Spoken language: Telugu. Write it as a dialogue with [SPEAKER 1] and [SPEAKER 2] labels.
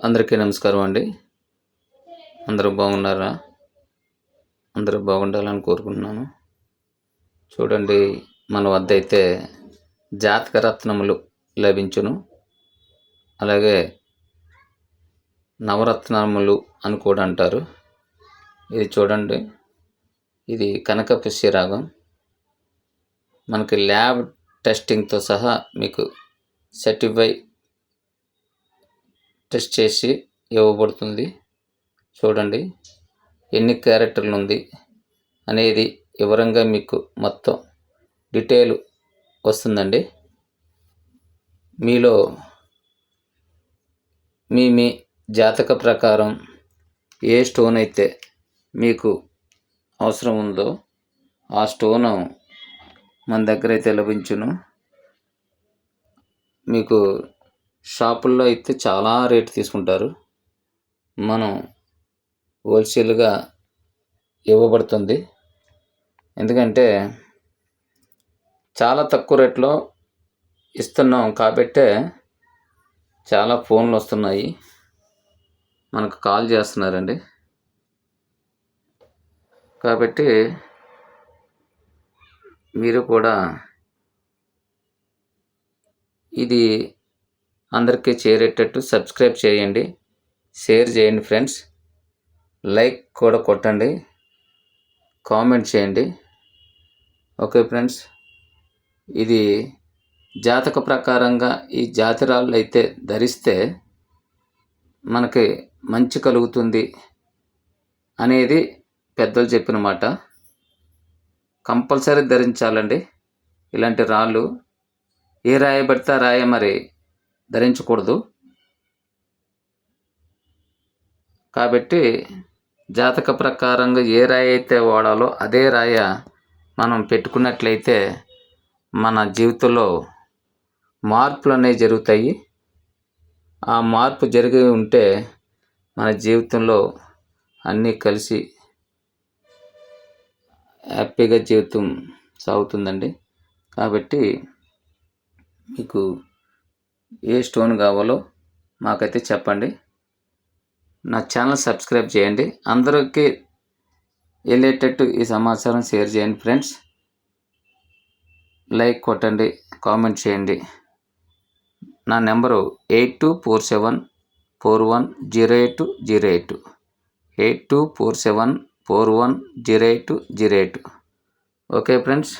[SPEAKER 1] అందరికీ నమస్కారం అండి. అందరూ బాగున్నారా? అందరూ బాగుండాలని కోరుకుంటున్నాను. చూడండి, మన వద్ద అయితే జాతక రత్నములు లభించును. అలాగే నవరత్నములు అని కూడా అంటారు. ఇది చూడండి, ఇది కనక పుష్యరాగం. మనకి ల్యాబ్ టెస్టింగ్తో సహా మీకు సర్టిఫై టెస్ట్ చేసి ఇవ్వబడుతుంది. చూడండి, ఎన్ని క్యారెక్టర్లు ఉంది అనేది వివరంగా మీకు మొత్తం డీటెయిల్ వస్తుందండి. మీలో మీ జాతక ప్రకారం ఏ స్టోన్ అయితే మీకు అవసరం ఉందో ఆ స్టోను మన దగ్గర అయితే లభించును. మీకు షాపుల్లో అయితే చాలా రేటు తీసుకుంటారు. మనం హోల్సేల్గా ఇవ్వబడుతుంది. ఎందుకంటే చాలా తక్కువ రేట్లో ఇస్తున్నాం కాబట్టే చాలా ఫోన్లు వస్తున్నాయి, మనకు కాల్ చేస్తున్నారండి. కాబట్టి మీరు కూడా ఇది అందరికీ చేరేటట్టు సబ్స్క్రైబ్ చేయండి, షేర్ చేయండి ఫ్రెండ్స్, లైక్ కూడా కొట్టండి, కామెంట్ చేయండి. ఓకే ఫ్రెండ్స్, ఇది జాతక ప్రకారంగా ఈ జాతిరాళ్ళు అయితే ధరిస్తే మనకి మంచి కలుగుతుంది అనేది పెద్దలు చెప్పిన మాట. కంపల్సరీ ధరించాలండి ఇలాంటి రాళ్ళు. ఏ రాయి పడితే ఆ రాయి మరి ధరించకూడదు. కాబట్టి జాతక ప్రకారంగా ఏ రాయి అయితే వాడాలో అదే రాయ మనం పెట్టుకున్నట్లయితే మన జీవితంలో మార్పులు అనేవి జరుగుతాయి. ఆ మార్పు జరిగి ఉంటే మన జీవితంలో అన్నీ కలిసి హ్యాపీగా జీవితం సాగుతుందండి. కాబట్టి మీకు ఏ స్టోన్ కావాలో మాకైతే చెప్పండి. నా ఛానల్ సబ్స్క్రైబ్ చేయండి. అందరికీ వెళ్ళేటట్టు ఈ సమాచారం షేర్ చేయండి ఫ్రెండ్స్. లైక్ కొట్టండి, కామెంట్ చేయండి. నా నెంబరు 8247410808 8247410808. Okay friends.